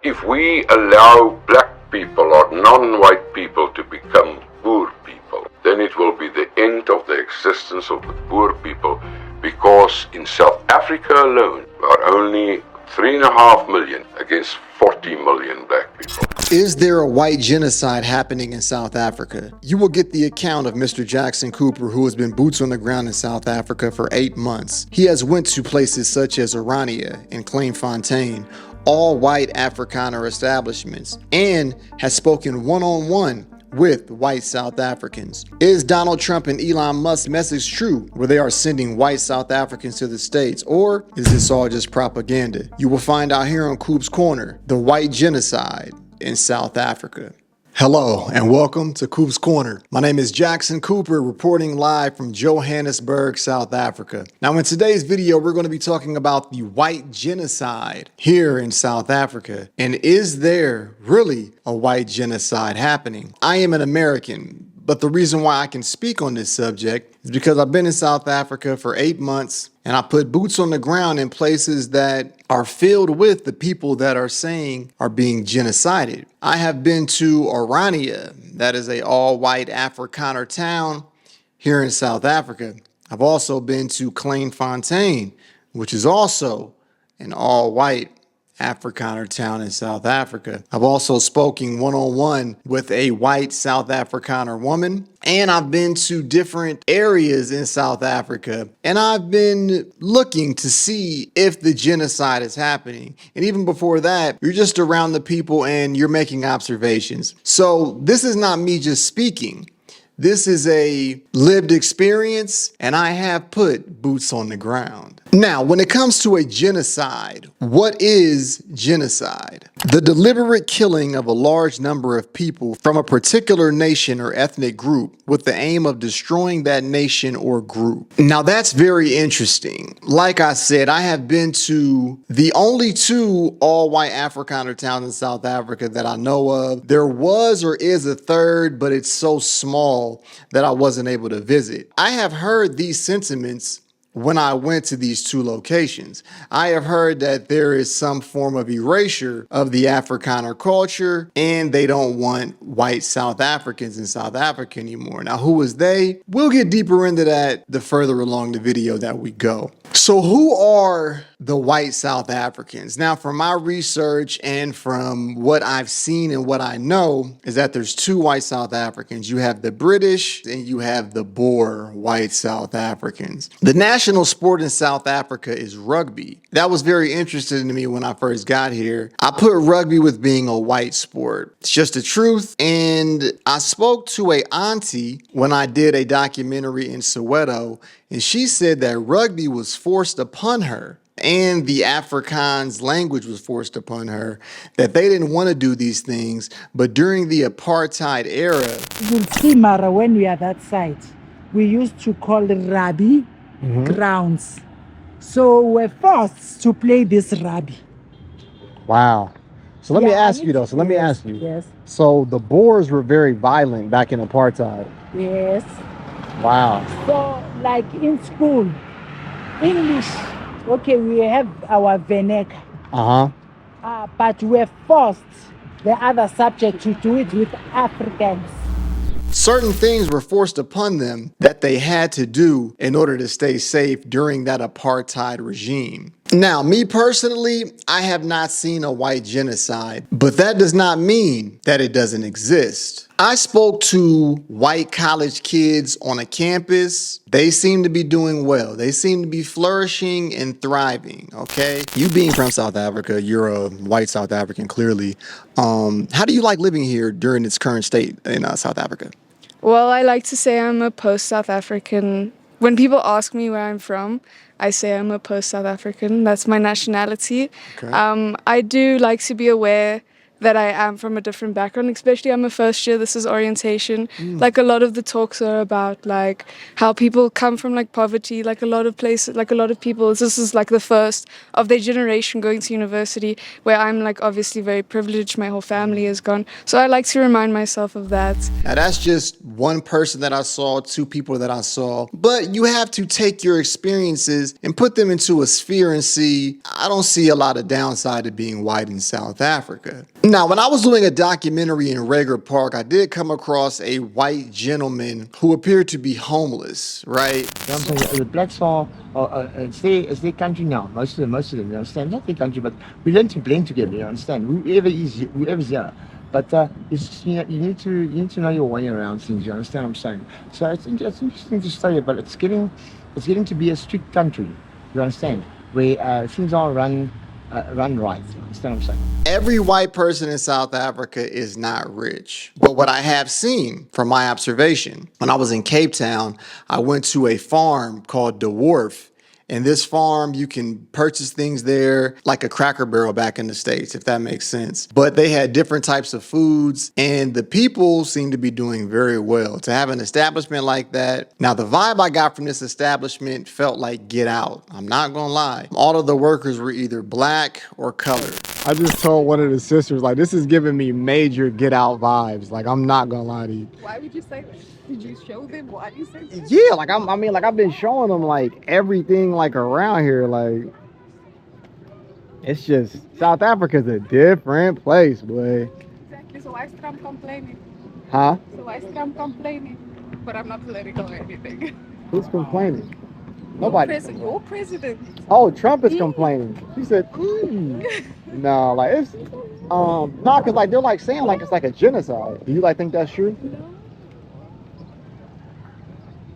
If we allow black people or non-white people to become poor people, then it will be the end of the existence of the poor people, because in South Africa alone, there are only 3.5 million against 40 million black people. Is there a white genocide happening in South Africa? You will get the account of Mr. Jackson Cooper, who has been boots on the ground in South Africa for 8 months. He has went to places such as Orania and Kleinfontein, all white Afrikaner establishments, and has spoken one-on-one with white South Africans. Is Donald Trump and Elon Musk's message true, where they are sending white South Africans to the States, or is this all just propaganda? You will find out here on Coop's Corner, the white genocide in South Africa. Hello and welcome to Coop's Corner. My name is Jackson Cooper, reporting live from Johannesburg, South Africa. Now in today's video, we're going to be talking about the white genocide here in South Africa. And is there really a white genocide happening? I am an American, but the reason why I can speak on this subject is because I've been in South Africa for 8 months and I put boots on the ground in places that are filled with the people that are saying are being genocided. I have been to Orania, that is a all-white Afrikaner town here in South Africa. I've also been to Kleinfontein, which is also an all-white Afrikaner town in South Africa. I've also spoken one-on-one with a white South Afrikaner woman, and I've been to different areas in South Africa, and I've been looking to see if the genocide is happening. And even before that, you're just around the people and you're making observations. So this is not me just speaking. This is a lived experience, and I have put boots on the ground. Now, when it comes to a genocide, what is genocide? The deliberate killing of a large number of people from a particular nation or ethnic group with the aim of destroying that nation or group. Now, that's very interesting. Like I said, I have been to the only 2 all-white Afrikaner towns in South Africa that I know of. There was or is a third, but it's so small that I wasn't able to visit. I have heard these sentiments when I went to these 2 locations. I have heard that there is some form of erasure of the Afrikaner culture, and they don't want white South Africans in South Africa anymore. Now, who is they? We'll get deeper into that the further along the video that we go. So who are the white South Africans? Now, from my research and from what I've seen and what I know is that there's 2 white South Africans. You have the British and you have the Boer white South Africans. The national sport in South Africa is rugby. That was very interesting to me when I first got here. I put rugby with being a white sport. It's just the truth. And I spoke to a auntie when I did a documentary in Soweto, and she said that rugby was forced upon her and the Afrikaans language was forced upon her, that they didn't want to do these things. But during the apartheid era, you'll see, Mara, when we are that side, we used to call it rugby grounds. So we're forced to play this rugby. wow. So let me ask you though. So let me ask you. Yes. So the Boers were very violent back in apartheid. Yes. Wow. So like in school, English, okay, we have our vernacular. But we're forced the other subject to do it with Africans. Certain things were forced upon them that they had to do in order to stay safe during that apartheid regime. Now, me personally, I have not seen a white genocide, but that does not mean that it doesn't exist. I spoke to white college kids on a campus. They seem to be doing well. They seem to be flourishing and thriving, okay? You being from South Africa, you're a white South African, clearly. How do you like living here during its current state in South Africa? Well, I like to say I'm a post-South African. When people ask me where I'm from, I say I'm a post-South African. That's my nationality. Okay. I do like to be aware that I am from a different background, especially I'm a first year, this is orientation. Like a lot of the talks are about like how people come from like poverty, like a lot of places, like a lot of people, this is like the first of their generation going to university, where I'm like obviously very privileged, my whole family is gone. So I like to remind myself of that. Now that's just one person that I saw, two people that I saw, but you have to take your experiences and put them into a sphere and see, I don't see a lot of downside to being white in South Africa. Now, when I was doing a documentary in Rager Park, I did come across a white gentleman who appeared to be homeless, right? The blacks it's their country now. Most of them, you understand? Not their country, but we learn to blend together, you understand? Whoever's here. But it's just, you need to know your way around things, you understand what I'm saying? So it's interesting to study, but it's getting to be a strict country, you understand? Where things are run right, you understand what I'm saying? Every white person in South Africa is not rich. But what I have seen from my observation, when I was in Cape Town, I went to a farm called De Wharf. And this farm, you can purchase things there like a Cracker Barrel back in the States, if that makes sense. But they had different types of foods, and the people seem to be doing very well. To have an establishment like that. Now, the vibe I got from this establishment felt like Get Out. I'm not gonna lie. All of the workers were either black or colored. I just told one of the sisters, like, this is giving me major Get Out vibes. Like, I'm not gonna lie to you. Why would you say that? Did you show them? Why do you say that? Yeah, like I've been showing them like everything like around here. Like, it's just South Africa's a different place, boy. Exactly. So why is Trump complaining? Huh? So why is Trump complaining? But I'm not political or anything. Who's complaining? Nobody. Your president. Oh, Trump is complaining. She said, No, like it's no, cause like they're like saying like it's like a genocide. Do you like think that's true?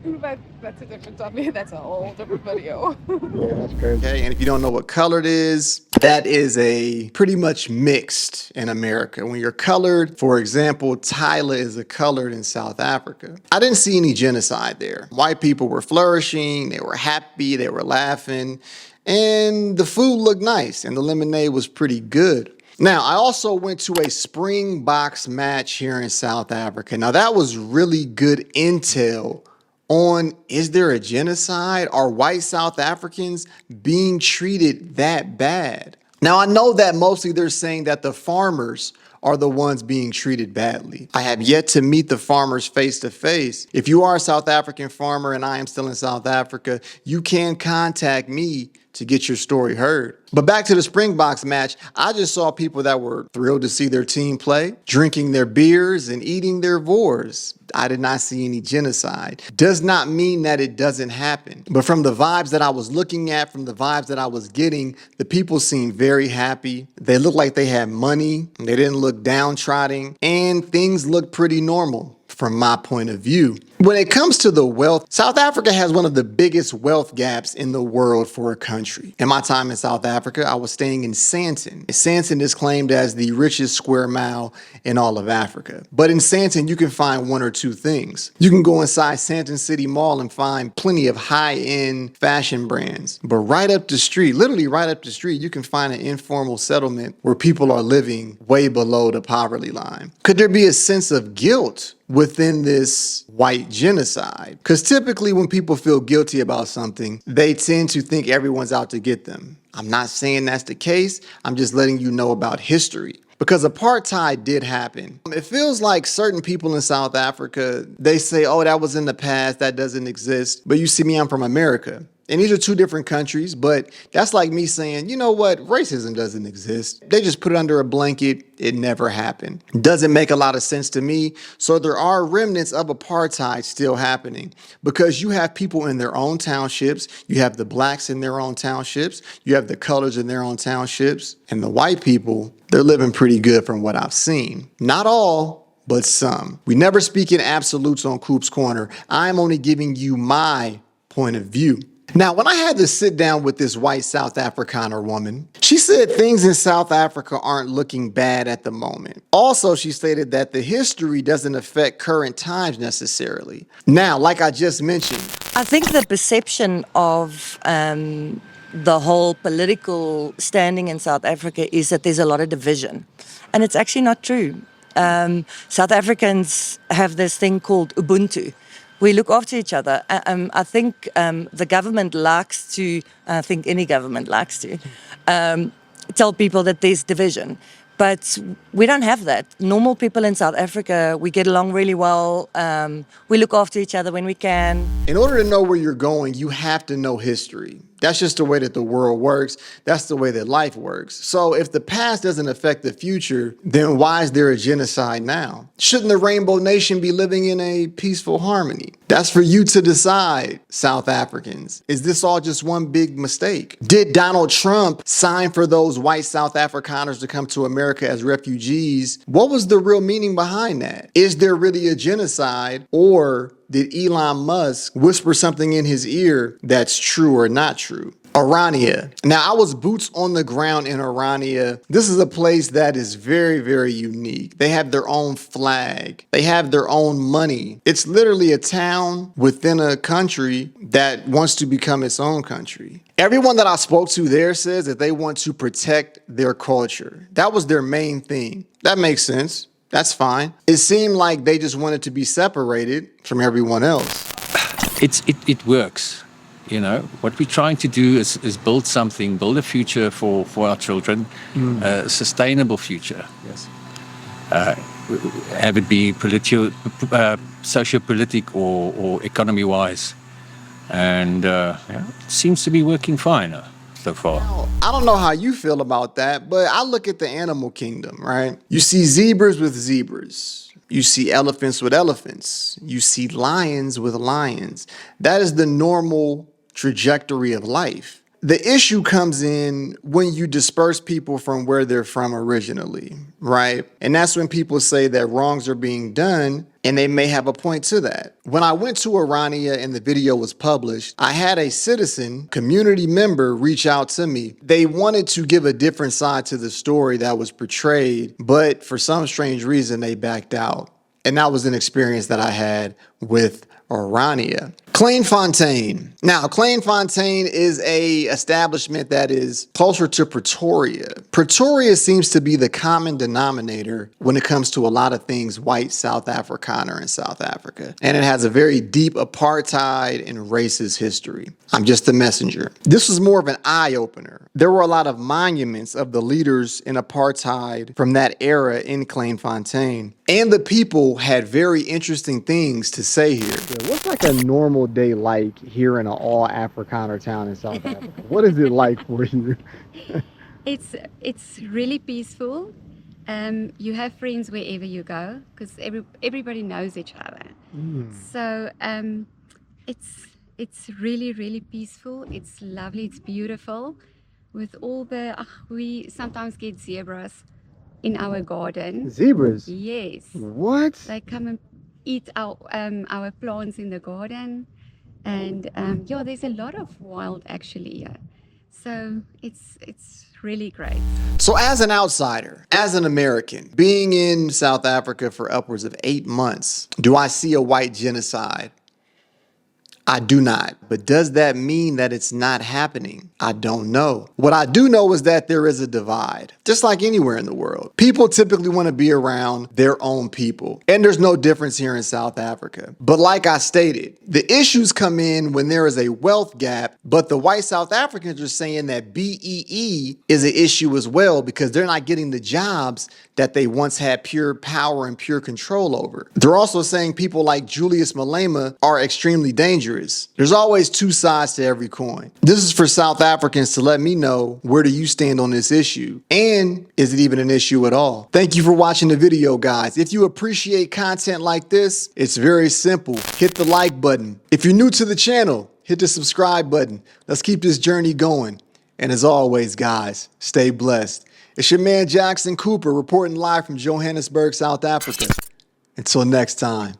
But that's a different topic. That's a whole different video. Yeah, that's crazy. Okay, and if you don't know what colored is, that is a pretty much mixed in America. When you're colored, for example, Tyler is a colored in South Africa. I didn't see any genocide there. White people were flourishing, they were happy, they were laughing, and the food looked nice, and the lemonade was pretty good. Now, I also went to a spring box match here in South Africa. Now, that was really good intel on, is there a genocide? Are white South Africans being treated that bad? Now, I know that mostly they're saying that the farmers are the ones being treated badly. I have yet to meet the farmers face to face. If you are a South African farmer and I am still in South Africa, you can contact me to get your story heard. But back to the Springboks match, I just saw people that were thrilled to see their team play, drinking their beers and eating their vores. I did not see any genocide. Does not mean that it doesn't happen. But from the vibes that I was looking at, from the vibes that I was getting, the people seemed very happy. They looked like they had money. They didn't look downtrodden. And things looked pretty normal from my point of view. When it comes to the wealth, South Africa has one of the biggest wealth gaps in the world for a country. In my time in South Africa, I was staying in Sandton. Sandton is claimed as the richest square mile in all of Africa. But in Sandton, you can find one or two things. You can go inside Sandton City Mall and find plenty of high-end fashion brands. But right up the street, literally right up the street, you can find an informal settlement where people are living way below the poverty line. Could there be a sense of guilt within this white genocide? Because typically when people feel guilty about something, they tend to think everyone's out to get them. I'm not saying that's the case. I'm just letting you know about history. Because apartheid did happen. It feels like certain people in South Africa, they say, oh, that was in the past, that doesn't exist. But you see me, I'm from America. And these are two different countries, but that's like me saying, you know what, racism doesn't exist. They just put it under a blanket. It never happened. Doesn't make a lot of sense to me. So there are remnants of apartheid still happening because you have people in their own townships. You have the blacks in their own townships. You have the colors in their own townships. And the white people, they're living pretty good from what I've seen. Not all, but some. We never speak in absolutes on Coop's Corner. I'm only giving you my point of view. Now, when I had to sit down with this white South Afrikaner woman, she said things in South Africa aren't looking bad at the moment. Also, she stated that the history doesn't affect current times necessarily. Now, like I just mentioned, I think the perception of the whole political standing in South Africa is that there's a lot of division. And it's actually not true. South Africans have this thing called Ubuntu. We look after each other. I think the government likes to, I think any government likes to, tell people that there's division. But we don't have that. Normal people in South Africa, we get along really well. We look after each other when we can. In order to know where you're going, you have to know history. That's just the way that the world works. That's the way that life works. So if the past doesn't affect the future, then why is there a genocide now? Shouldn't the Rainbow Nation be living in a peaceful harmony? That's for you to decide, South Africans. Is this all just one big mistake? Did Donald Trump sign for those white South Afrikaners to come to America as refugees? What was the real meaning behind that? Is there really a genocide, or did Elon Musk whisper something in his ear that's true or not true? Orania. Now, I was boots on the ground in Orania. This is a place that is very, very unique. They have their own flag. They have their own money. It's literally a town within a country that wants to become its own country. Everyone that I spoke to there says that they want to protect their culture. That was their main thing. That makes sense. That's fine. It seemed like they just wanted to be separated from everyone else. It works. You know, what we're trying to do is build something, build a future for our children, a sustainable future. Yes. Have it be socio-politic or economy-wise. And it seems to be working fine so far. I don't know how you feel about that, but I look at the animal kingdom, right? You see zebras with zebras. You see elephants with elephants. You see lions with lions. That is the normal trajectory of life. The issue comes in when you disperse people from where they're from originally, right? And that's when people say that wrongs are being done, and they may have a point to that. When I went to Orania and the video was published, I had a citizen, community member, reach out to me. They wanted to give a different side to the story that was portrayed, but for some strange reason, they backed out. And that was an experience that I had with Orania. Kleinfontein. Now, Kleinfontein is a establishment that is closer to Pretoria. Pretoria seems to be the common denominator when it comes to a lot of things white South Afrikaner in South Africa. And it has a very deep apartheid and racist history. I'm just the messenger. This was more of an eye-opener. There were a lot of monuments of the leaders in apartheid from that era in Kleinfontein. And the people had very interesting things to say here. What's like a normal day like here in an all Afrikaner town in South Africa? What is it like for you? It's really peaceful. You have friends wherever you go because everybody knows each other. So it's really peaceful. It's lovely. It's beautiful. With all the we sometimes get zebras in our garden. Zebras? Yes. What? They come and eat our plants in the garden, and yeah, there's a lot of wild actually here. So it's really great. So as an outsider, as an American, being in South Africa for upwards of 8 months, do I see a white genocide? I do not. But does that mean that it's not happening? I don't know. What I do know is that there is a divide, just like anywhere in the world. People typically want to be around their own people, and there's no difference here in South Africa. But like I stated, the issues come in when there is a wealth gap, but the white South Africans are saying that BEE is an issue as well because they're not getting the jobs that they once had pure power and pure control over. They're also saying people like Julius Malema are extremely dangerous. There's always two sides to every coin. This is for South Africans to let me know, where do you stand on this issue? And is it even an issue at all? Thank you for watching the video, guys. If you appreciate content like this, it's very simple. Hit the like button. If you're new to the channel, hit the subscribe button. Let's keep this journey going. And as always, guys, stay blessed. It's your man Jackson Cooper reporting live from Johannesburg, South Africa. Until next time,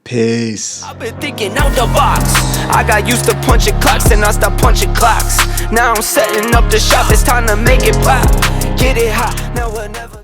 peace. I've been thinking out the box. I got used to punching clocks and I stopped punching clocks. Now I'm setting up the shop, it's time to make it pop. Get it hot, now or never.